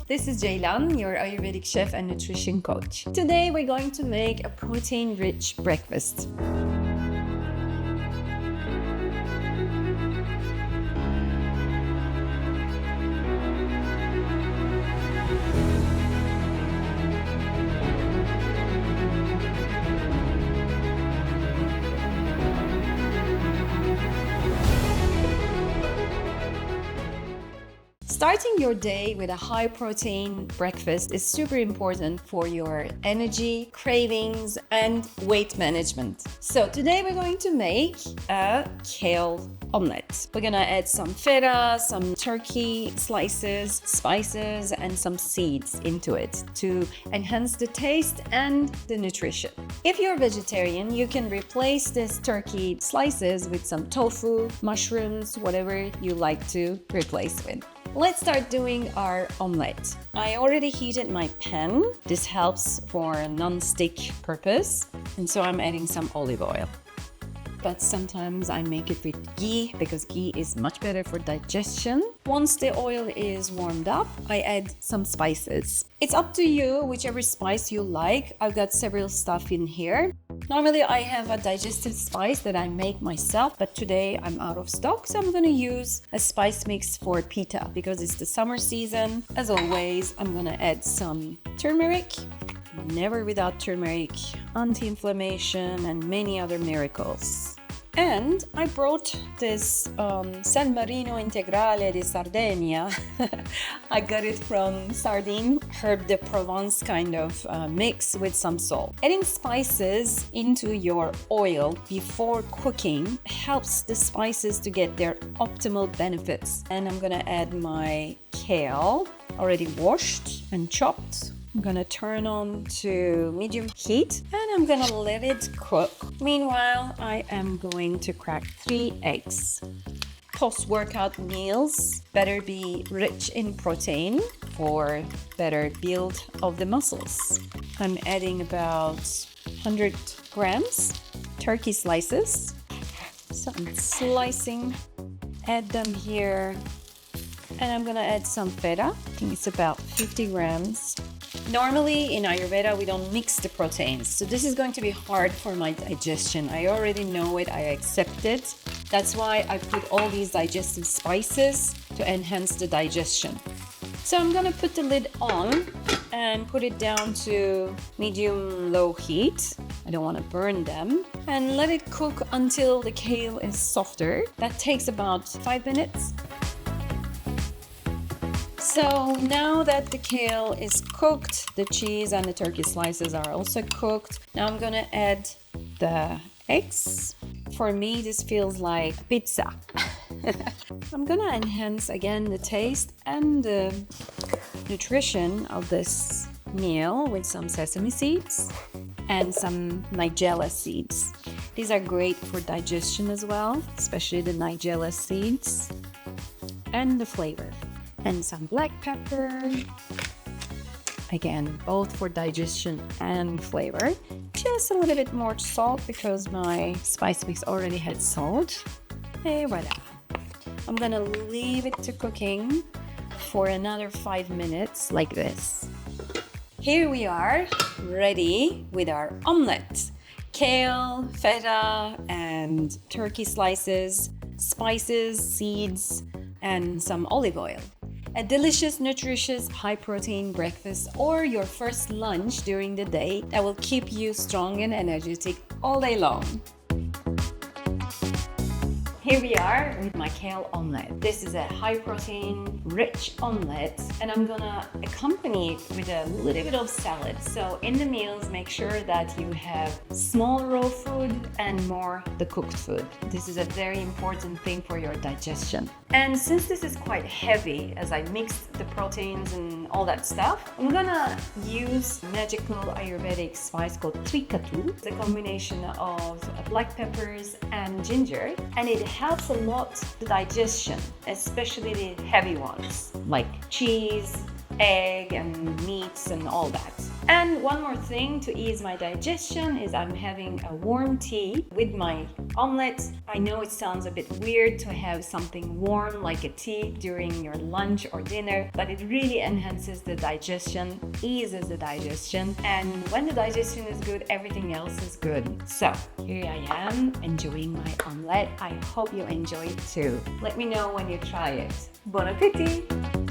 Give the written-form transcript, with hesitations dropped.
This is Ceylan, your Ayurvedic chef and nutrition coach. Today we're going to make a protein-rich breakfast. Starting your day with a high-protein breakfast is super important for your energy, cravings, and weight management. So today we're going to make a kale omelette. We're gonna add some feta, some turkey slices, spices, and some seeds into it to enhance the taste and the nutrition. If you're vegetarian, you can replace this turkey slices with some tofu, mushrooms, whatever you like to replace with. Let's start doing our omelette. I already heated my pan. This helps for non-stick purpose. And so I'm adding some olive oil. But sometimes I make it with ghee because ghee is much better for digestion. Once the oil is warmed up, I add some spices. It's up to you, whichever spice you like. I've got several stuff in here. Normally I have a digestive spice that I make myself, but today I'm out of stock, so I'm gonna use a spice mix for pita because it's the summer season. As always, I'm gonna add some turmeric. Never without turmeric, anti-inflammation, and many other miracles. And I brought this San Marino Integrale di Sardegna. I got it from Sardine, herb de Provence kind of mix with some salt. Adding spices into your oil before cooking helps the spices to get their optimal benefits. And I'm gonna add my kale, already washed and chopped. I'm gonna turn on to medium heat and I'm gonna let it cook. Meanwhile, I am going to crack 3 eggs. Post-workout meals better be rich in protein for better build of the muscles. I'm adding about 100 grams turkey slices. So I'm slicing, add them here. And I'm gonna add some feta. I think it's about 50 grams. Normally in Ayurveda, we don't mix the proteins. So this is going to be hard for my digestion. I already know it, I accept it. That's why I put all these digestive spices to enhance the digestion. So I'm gonna put the lid on and put it down to medium-low heat. I don't wanna burn them. And let it cook until the kale is softer. That takes about 5 minutes. So now that the kale is cooked, the cheese and the turkey slices are also cooked. Now I'm gonna add the eggs. For me, this feels like pizza. I'm gonna enhance again the taste and the nutrition of this meal with some sesame seeds and some nigella seeds. These are great for digestion as well, especially the nigella seeds and the flavor. And some black pepper, again both for digestion and flavor. Just a little bit more salt because my spice mix already had salt. Et voila. I'm gonna leave it to cooking for another 5 minutes like this. Here we are, ready with our omelette. Kale, feta, and turkey slices, spices, seeds, and some olive oil. A delicious, nutritious, high-protein breakfast or your first lunch during the day that will keep you strong and energetic all day long. Here we are with my kale omelette. This is a high-protein, rich omelette, and I'm gonna accompany it with a little bit of salad. So in the meals, make sure that you have small raw food and more the cooked food. This is a very important thing for your digestion. And since this is quite heavy, as I mixed the proteins and all that stuff, I'm gonna use magical Ayurvedic spice called trikatu. It's a combination of black peppers and ginger, and it helps a lot the digestion, especially the heavy ones like cheese, egg, and meats and all that. And one more thing to ease my digestion is I'm having a warm tea with my omelette. I know it sounds a bit weird to have something warm like a tea during your lunch or dinner, but it really enhances the digestion, eases the digestion, and when the digestion is good, everything else is good. So here I am enjoying my omelette. I hope you enjoy it too. Let me know when you try it. Bon appétit!